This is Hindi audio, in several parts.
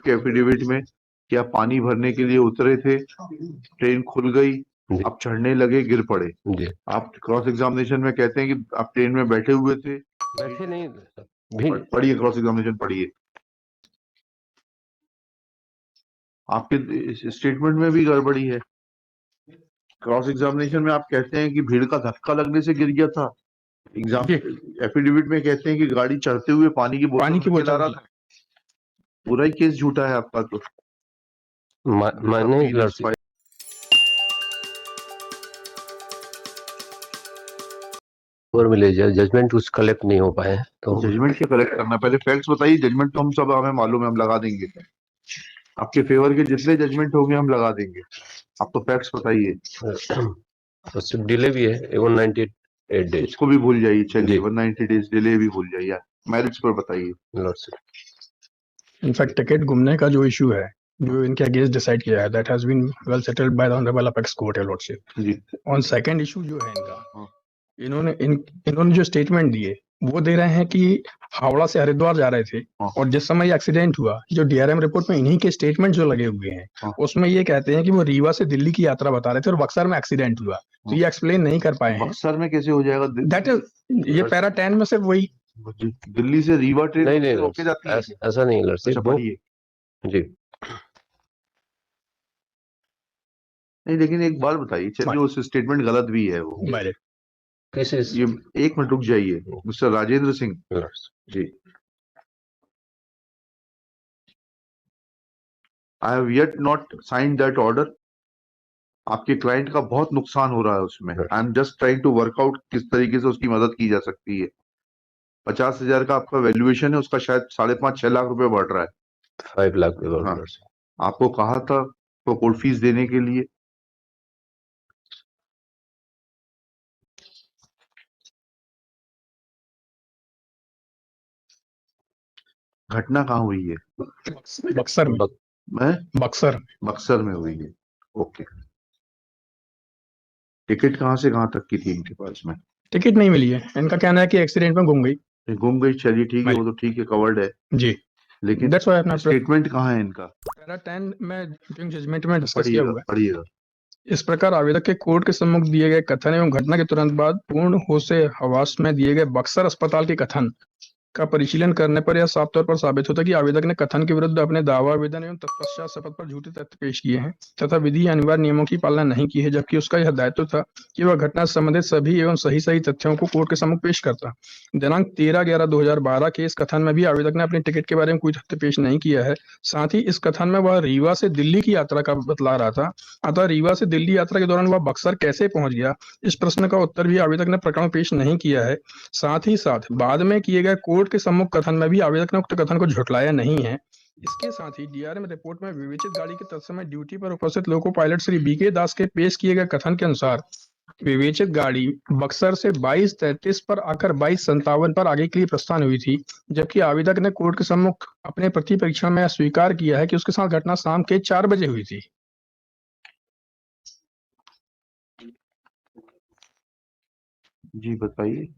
आपके एफिडेविट में कि आप पानी भरने के लिए उतरे थे, ट्रेन खुल गई, जी आप चढ़ने लगे, गिर पड़े। जी आप क्रॉस एग्जामिनेशन में कहते हैं कि आप ट्रेन में बैठे हुए थे। बैठे नहीं भी पढ़िए, क्रॉस एग्जामिनेशन पढ़िए। आपके स्टेटमेंट में भी गड़बड़ी है। क्रॉस एग्जामिनेशन में आप कहते हैं कि भीड़ का धक्का लगने से गिर गया था। एग्जाम एफिडेविट में कहते हैं कि गाड़ी चढ़ते हुए पानी की बोतल ला रहा था। पूरा ही केस झूठा है आपका। तो मैंने लड़की और मिले जजमेंट कुछ कलेक्ट नहीं हो पाए, तो जजमेंट क्या कलेक्ट करना, पहले फैक्ट्स बताइए। जजमेंट तो हम सब हमें मालूम है, हम लगा देंगे। आपके फेवर के जितने जजमेंट होंगे हम लगा देंगे। आप तो फैक्ट्स बताइए। तो सिर्फ डिले भी है 198 डेज, इसको भी भूल जाइए। चलिए 190 डेज डिले भी भूल जाइए। मेरिट्स पर बताइए। इनफैक्ट टिकट घूमने का जो इशू है, जो इनके अगेंस्ट डिसाइड किया है, that has been well settled by the honourable apex court lordship. जी। ऑन सेकंड इशू जो है इनका, इन्होंने जो स्टेटमेंट दिए वो दे रहे हैं कि हावड़ा से हरिद्वार जा रहे थे और जिस समय एक्सीडेंट हुआ, जो डीआरएम रिपोर्ट में इन्हीं के स्टेटमेंट जो लगे हुए हैं उसमें ये कहते हैं कि वो रीवा से दिल्ली की यात्रा बता रहे थे और बक्सर में एक्सीडेंट हुआ। तो ये एक्सप्लेन नहीं कर पाए हैं। बक्सर में कैसे हो जाएगा? दैट इज ये पैरा 10 में से वही। दिल्ली से रीवा ट्रेन नहीं रोके जाती है? ऐसा नहीं लड़की। अच्छा पढ़िए जी। नहीं, लेकिन एक बात बताइए। चलिए उस स्टेटमेंट गलत भी है वो। कैसे? ये एक मिनट रुक जाइए mister Rajendra Singh ji. I have yet not sign that order. आपके क्लाइंट का बहुत नुकसान हो रहा है उसमें। I am just trying to work out किस तरीके से उसकी मदद की जा सकती है। 50,000 का आपका वैल्यूएशन है, उसका शायद 5.5-6 लाख रुपए बढ़ रहा है। 5 लाख। हाँ, आपको कहा था तो कोर्ट फीस देने के लिए। घटना कहाँ हुई है? बक्सर में। बक्सर में हुई है। ओके। टिकट कहाँ से कहाँ तक की थी इनके पास में? टिकट नहीं मिली है। इनका कहना है कि एक्सीडेंट में घूम गई। चलिए ठीक है, वो तो ठीक है, कवर्ड है जी। लेकिन स्टेटमेंट कहाँ है इनका? पैरा 10 में जजमेंट में डिस्कस किया हुआ है। पढ़िएगा। इस प्रकार आवेदक के कोर्ट के सम्मुख दिए गए कथन एवं घटना के तुरंत बाद पूर्ण होशे हवास में दिए गए बक्सर अस्पताल के कथन का परिशीलन करने पर यह साफ तौर पर साबित होता है कि आवेदक ने कथन के विरुद्ध अपने दावा आवेदन एवं तत्पश्चात शपथ पर झूठे तथ्य पेश किए हैं तथा विधि अनिवार्य नियमों की पालना नहीं की है, जबकि उसका यह दायित्व था कि वह घटना से संबंधित सभी एवं सही तथ्यों को कोर्ट के सम्मुख पेश करता। दिनांक 13/11/2012 के इस कथन में भी आवेदक ने अपने टिकट के बारे में कोई तथ्य पेश नहीं किया है। साथ ही इस कथन में वह रीवा से दिल्ली की यात्रा का बतला रहा था। अतः रीवा से दिल्ली यात्रा के दौरान वह बक्सर कैसे पहुंच गया, इस प्रश्न का उत्तर भी आवेदक ने प्रकरण पेश नहीं किया है। साथ ही साथ बाद में किए गए कोर्ट के सम्मुख कथन में भी आवेदक ने उक्त कथन को झुटलाया नहीं है। इसके साथ ही डीआरएम रिपोर्ट में विवेचित गाड़ी के तत्समय ड्यूटी पर उपस्थित लोको पायलट श्री बीके दास के पेश किए गए कथन के अनुसार विवेचित गाड़ी बक्सर से 22:33 पर आकर 22:57 पर आगे के लिए प्रस्थान हुई थी, जबकि आवेदक ने कोर्ट के सम्मुख अपने प्रति परीक्षण में स्वीकार किया है कि उसके साथ घटना शाम के 4 बजे हुई थी। जी बताइए।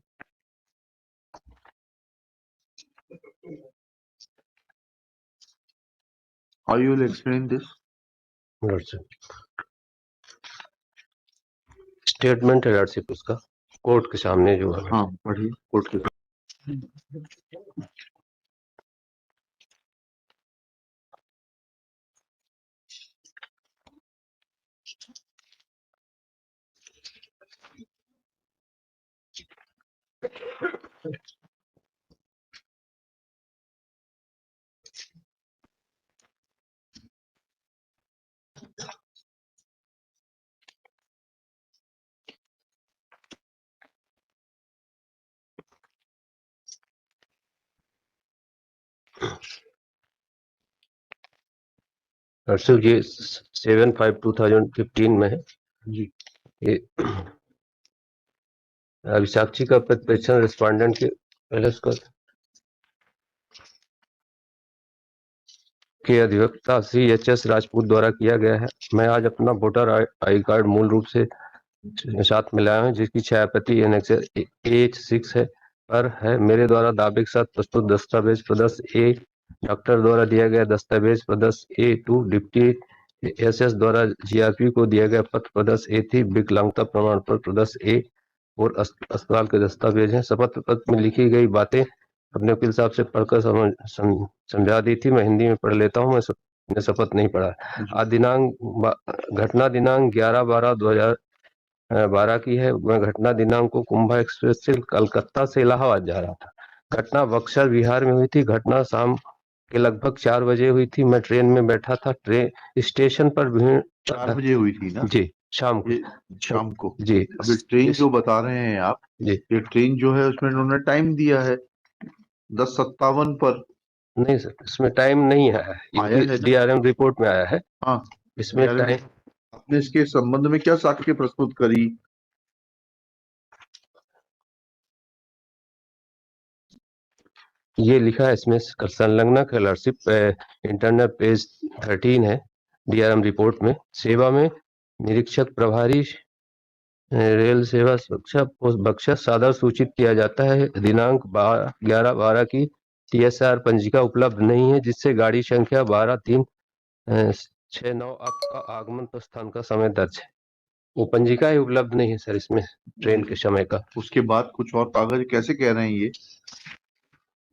How you will explain this? Statement है लॉर्डशिप उसका कोर्ट के सामने जो है। हाँ पढ़िए कोर्ट के। दर्शक ये 7/5/2015 में है जी। ये अभी साक्षी का परीक्षण रिस्पोंडेंट के पहले उसका के अधिवक्ता श्री एच.एस. राजपूत द्वारा किया गया है। मैं आज अपना वोटर आई कार्ड मूल रूप से साथ में लाया हूँ, जिसकी 6 प्रति H6 है पर है। मेरे द्वारा दावे के साथ प्रस्तुत दस्तावेज प्रदर्श डॉक्टर द्वारा दिया गया दस्तावेज प्रदर्श A2, डिप्टी SS द्वारा GRP को दिया गया पत्र प्रदर्श A3, विकलांगता प्रमाण पत्र प्रदर्श A और अस्पताल के दस्तावेज हैं। शपथ पत्र में लिखी गई बातें अपने वकील साहब से पढ़कर समझा दी थी। मैं हिंदी में पढ़ लेता हूँ, मैंने शपथ नहीं पढ़ा। घटना दिनांक 11/12/2012 की है। मैं घटना दिनांक को कुंभा एक्सप्रेस से कलकत्ता से इलाहाबाद जा रहा था। घटना बक्सर बिहार में हुई थी। घटना शाम के लगभग 4 बजे हुई थी। मैं ट्रेन में बैठा था। ट्रेन स्टेशन पर भीड़ 4 बजे हुई थी ना? जी, शाम को। ये शाम को। जी, अभी ट्रेन जो बता रहे हैं आप, जी, ये ट्रेन जो है उसमें उन्होंने टाइम दिया है 10:57 पर। नहीं सर, इसमें टाइम नहीं आया आया है है, ना? DRM रिपोर्ट में आया है। हाँ, इसमें DRM टाइम, आपने इसके संबंध में क्या साक्ष्य प्रस्तुत करी? ये लिखा है इसमें संलग्न क्लर्कशिप इंटरनल पेज 13 है DRM रिपोर्ट में। सेवा में निरीक्षक प्रभारी रेल सेवा सुरक्षा पोस्ट बक्सर सादर सूचित किया जाता है। दिनांक 11/12 की TSR पंजिका उपलब्ध नहीं है, जिससे गाड़ी संख्या 12-3-69 आपका आगमन प्रस्थान का समय दर्ज है। वो पंजिका ही उपलब्ध नहीं है सर इसमें, ट्रेन के समय का। उसके बाद कुछ और कागज कैसे कह रहे हैं ये?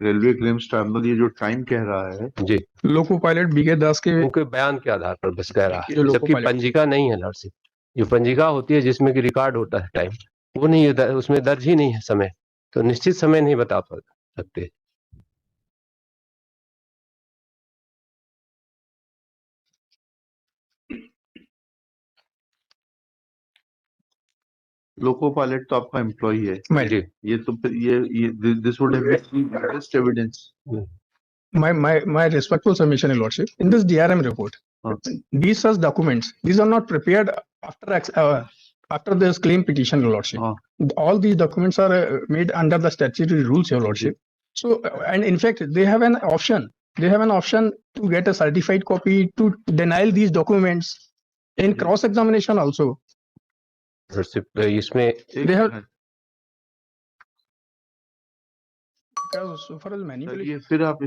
रेलवे क्लेम्स ट्राइब्यूनल ये जो टाइम कह रहा है, जी, लोको पायलट BK दास के उनके बयान के आधार पर बस कह रहा है, जो लोको जबकि पायलट पंजिका नहीं है लॉर्डशिप। जो पंजिका होती है जिसमें कि रिकॉर्ड होता है टाइम, वो नहीं है, उसमें दर्ज ही नहीं है समय, तो निश्चित समय नहीं बता सकते। लोको पायलट तो आपका एम्प्लॉय है। मैं जी, ये तो फिर ये this would have been best evidence. my respectful submission, Your Lordship. In this DRM report, these such documents, these are not prepared after this claim petition, Your Lordship. All these documents are made under the statutory rules, Your Lordship. So, and in fact, they have an option. They have an option to get a certified copy, to deny these documents in cross-examination also. Lordship इसमें They have, because so far as manipulation. चलिए फिर आप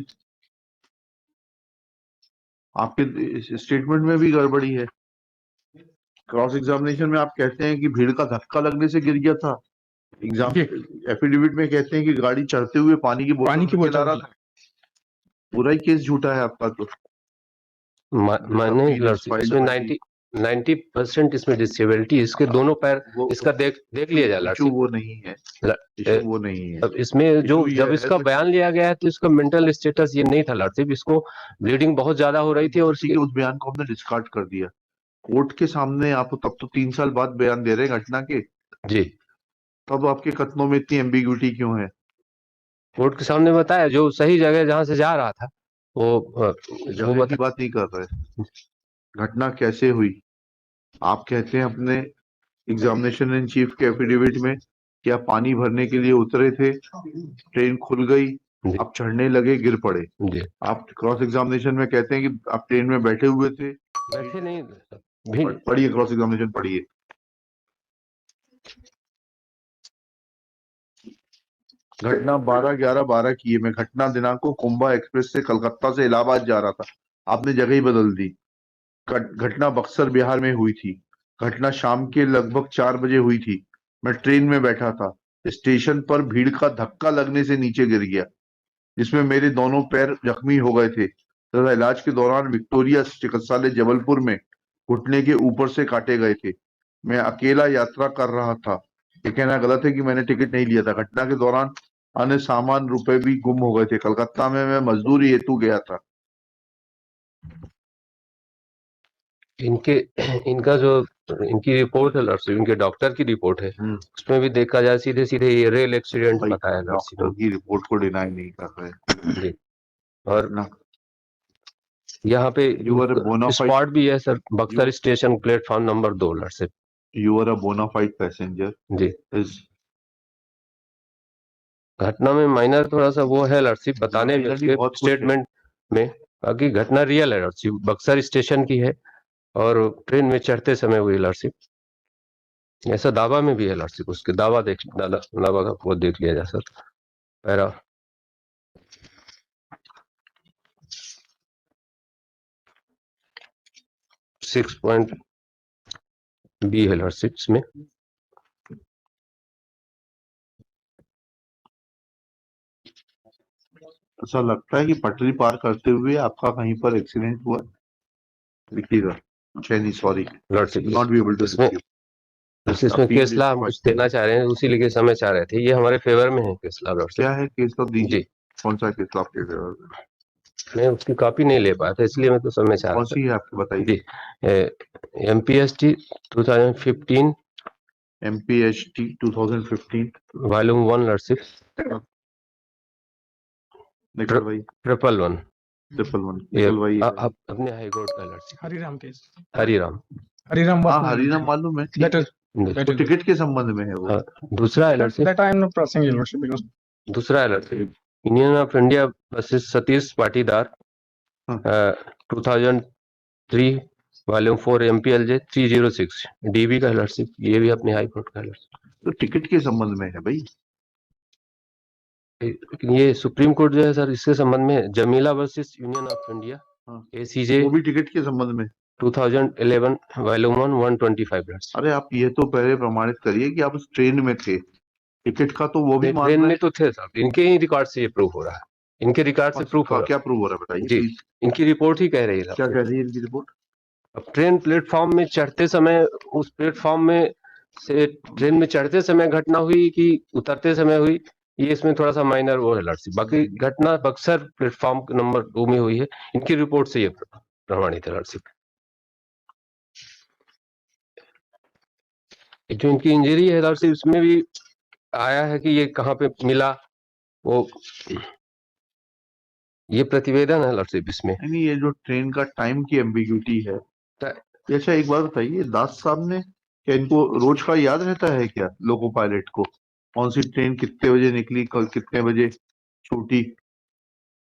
आपके स्टेटमेंट में भी गड़बड़ी है। क्रॉस एग्जामिनेशन में आप कहते हैं कि भीड़ का धक्का लगने से गिर गया था। एग्जाम एफिडेविट में कहते हैं कि गाड़ी चढ़ते हुए पानी की बोतल ला रहा था। पूरा ही केस झूठा है आपका। तो माने लॉर्डशिप इसमें 90% इसमें डिसेबिलिटी, इसके दोनों पैर, इसका देख लिया जाए लॉर्डशिप। वो नहीं है, वो नहीं है। अब इसमें जो जब इसका बयान लिया गया है तो इसका मेंटल स्टेटस ये नहीं था लॉर्डशिप, इसको ब्लीडिंग बहुत ज्यादा हो रही थी और उस बयान को हमने डिस्कार्ड कर दिया कोर्ट के सामने। आप तब तो 3 साल बाद बयान दे रहे हैं घटना के। जी, तब आपके कथनों में इतनी एम्बिग्यूटी क्यों है? कोर्ट के सामने बताया जो सही जगह जहां से जा रहा था वो की बात नहीं कर रहे। घटना कैसे हुई? आप कहते हैं अपने एग्जामिनेशन इन चीफ के एफिडेविट में कि आप पानी भरने के लिए उतरे थे, ट्रेन खुल गई, आप चढ़ने लगे, गिर पड़े। आप क्रॉस एग्जामिनेशन में कहते हैं कि आप ट्रेन में बैठे हुए थे। बैठे नहीं, पढ़िए क्रॉस एग्जामिनेशन पढ़िए। घटना 12/11/12 की है। मैं घटना दिनांक को कुंभा एक्सप्रेस से कलकत्ता से इलाहाबाद जा रहा था। आपने जगह ही बदल दी। घटना बक्सर बिहार में हुई थी। घटना शाम के लगभग 4 बजे हुई थी। मैं ट्रेन में बैठा था। स्टेशन पर भीड़ का धक्का लगने से नीचे गिर गया, जिसमें मेरे दोनों पैर जख्मी हो गए थे तथा इलाज के दौरान विक्टोरिया चिकित्सालय जबलपुर में घुटने के ऊपर से काटे गए थे। मैं अकेला यात्रा कर रहा था। ये कहना गलत है कि मैंने टिकट नहीं लिया था। घटना के दौरान अन्य सामान रुपए भी गुम हो गए थे। कलकत्ता में मैं मजदूरी हेतु गया था। इनका जो इनकी रिपोर्ट है लॉर्डशिप, इनके डॉक्टर की रिपोर्ट है, उसमें भी देखा जाए सीधे सीधे ये रेल एक्सीडेंट बताया लॉर्डशिप। डॉक्टर की रिपोर्ट को डिनाई नहीं कर रहे जी, और यहाँ पे स्पॉट भी है sir, Buxar station platform number 2 lordship. You are a bonafide passenger. जी, घटना में माइनर थोड़ा सा वो है लॉर्डशिप बताने में, स्टेटमेंट में, बाकी घटना रियल है लॉर्डशिप, बक्सर स्टेशन की है और ट्रेन में चढ़ते समय हुई लॉर्डशिप। ऐसा दावा में भी है लॉर्डशिप, उसके दावा दावा का वो देख लिया जा सर। पैरा 6.B है लॉर्डशिप में। ऐसा लगता है कि पटरी पार करते हुए आपका कहीं पर एक्सीडेंट हुआ। लिखिएगा, शैनी sorry lordship not be able to इसमें केस ला हम कुछ देना चाह रहे हैं, उसी लिए समय चाह रहे थे। ये हमारे फेवर में है केस ला लॉर्डशिप। क्या है केस लॉ दीजिए। जी, कौन सा केस लॉ आपके फेवर में? मैं उसकी कॉपी नहीं ले पाया था, इसलिए मैं तो समय चाह कौन रहा सी है आपको था। बताइए। जी, MPST 2015 MPST 2015 वॉल्यूम 1 लॉर्डशिप निकल भाई 111 111 ये निकल भाई। अपने हाई कोर्ट का लॉर्डशिप। हरिराम केस। हरिराम। हरिराम हाँ was हरिनाम मालूम है, ठीक that है। is that वो is टिकट के संबंध में है वो। हाँ, दूसरा है that, lordship. that I am not pressing your lordship because दूसरा है lordship union of India versus Satish Patidar हाँ। 2003 वॉल्यूम 4 MPLJ 306 DB का लॉर्डशिप। ये भी अपने हाई कोर्ट का लॉर्डशिप। तो टिकट के संबंध में है भाई। लेकिन ये सुप्रीम कोर्ट जो है सर, इसके संबंध में Jamila versus union of India हाँ। ACJ वो भी टिकट के संबंध में। 2011 वॉल्यूम 1 125 लॉर्डशिप। अरे आप ये तो पहले प्रमाणित करिए कि आप उस ट्रेन में थे। टिकट का तो वो भी मान ट्रेन रहे में हैं। तो थे साहब, इनके ही रिकॉर्ड से ये प्रूफ हो रहा है। इनके रिकॉर्ड से प्रूफ हो रहा क्या प्रूव हो रहा है बताइए है जी, प्लीज। इनकी रिपोर्ट ही कह रही है। क्या कह रही है इनकी रिपोर्ट? अब ट्रेन प्लेटफॉर्म में चढ़ते समय, उस प्लेटफॉर्म में से ट्रेन में चढ़ते समय घटना हुई कि उतरते समय हुई, ये इसमें थोड़ा सा माइनर वो है लॉर्डशिप। बाकी घटना बक्सर प्लेटफॉर्म नंबर 2 में हुई है। इनकी रिपोर्ट से ये प्रमाणित है लॉर्डशिप। जो इनकी इंजरी है लॉर्डशिप, इसमें भी आया है कि ये कहाँ पे मिला, वो ये प्रतिवेदन है लॉर्डशिप इसमें। नहीं ये जो ट्रेन का टाइम की एम्बिग्यूटी है। अच्छा एक बात बताइए, दास साहब ने क्या इनको रोज का याद रहता है क्या लोको पायलट को, कौन सी ट्रेन कितने बजे निकली, कल कितने बजे छूटी?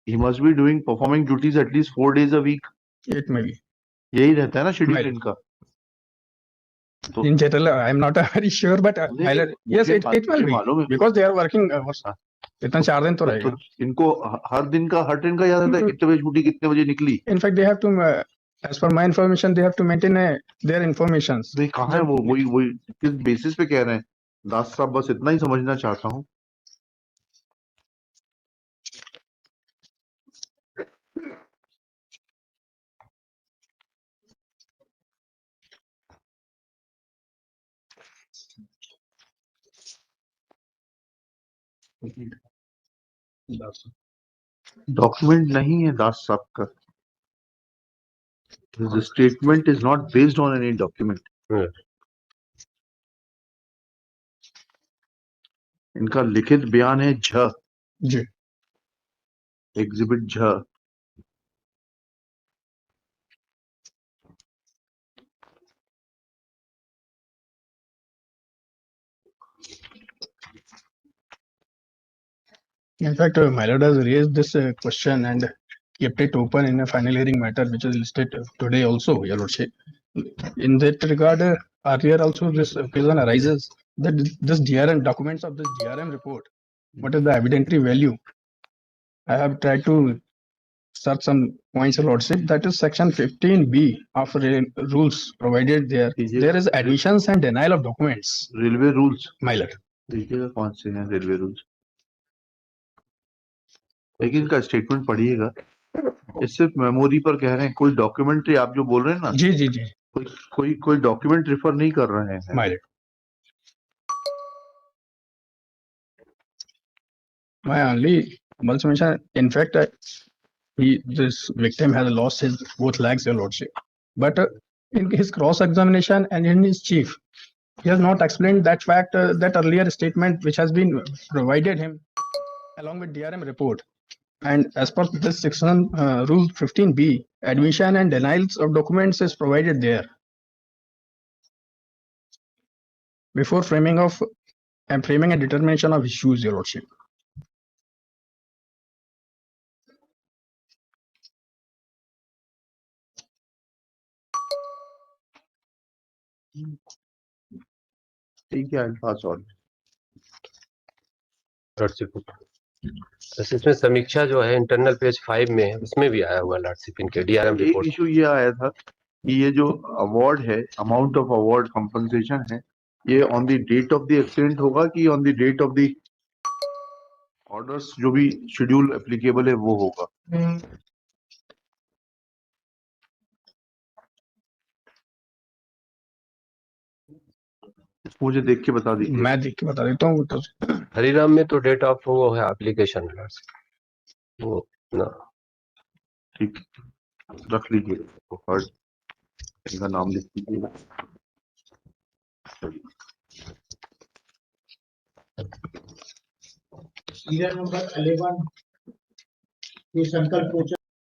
He must be doing performing duties at least 4 days a week। it may be. यही रहता है ना शेड्यूल Right. इनका। तो In general, I am not very sure, but नहीं, yes, मुझे it will be मालूम है because they are working hours. हाँ। इतना 4 दिन तो रहेगा। तो इनको हर दिन का हर ट्रेन का याद रहता है कितने बजे छूटी कितने बजे निकली। In fact, they have to, as per my information, they have to maintain their informations. भाई कहाँ है वो, वही वही किस बेसिस पे कह रहे हैं दास साहब, बस इतना ही समझना चाहता हूँ। डॉक्यूमेंट नहीं है दास साहब का। The statement is not based on any document. इनका लिखित बयान है झ जी। एग्जिबिट झ। In fact, my lord has raised this question and kept it open in a final hearing matter, which is listed today also, your lordship. In that regard, earlier also this occasion arises that this DRM documents of this DRM report, what is the evidentiary value? I have tried to search some points, your lordship. That is section 15B of rules provided there. There is admissions and denial of documents. Railway rules My lord. देखिएगा कौन से हैं रेलवे रूल्स। लेकिन इनका स्टेटमेंट पढ़िएगा, ये सिर्फ मेमोरी पर कह रहे हैं, कोई डॉक्यूमेंट्री आप जो बोल रहे हैं ना, जी जी जी, कोई डॉक्यूमेंट रिफर नहीं कर रहे हैं। my lord. My only must mention, in fact, this victim has lost his both legs, your lordship. But in his cross-examination and in his chief, he has not explained that fact, that earlier statement which has been provided him along with DRM report. And as per this section, rule 15B, admission and denials of documents is provided there. Before framing a determination of issues, your lordship. ठीक है पास और लॉर्डशिप इसमें समीक्षा जो है इंटरनल पेज 5 में है, उसमें भी आया हुआ लॉर्डशिप इनके DRM एक रिपोर्ट। इशू ये आया था कि ये जो अवार्ड है, अमाउंट ऑफ अवार्ड कंपनसेशन है, ये on the date of the accident होगा कि on the date of the orders जो भी शेड्यूल एप्लीकेबल है वो होगा? इसको मुझे देख के बता दीजिए। मैं देख के बता देता हूँ तो। हरिराम में तो डेट ऑफ वो है एप्लीकेशन वो ना, ठीक, रख लीजिए, और इनका नाम लिख लीजिएगा। सीरियल नंबर 11 ये संकल्प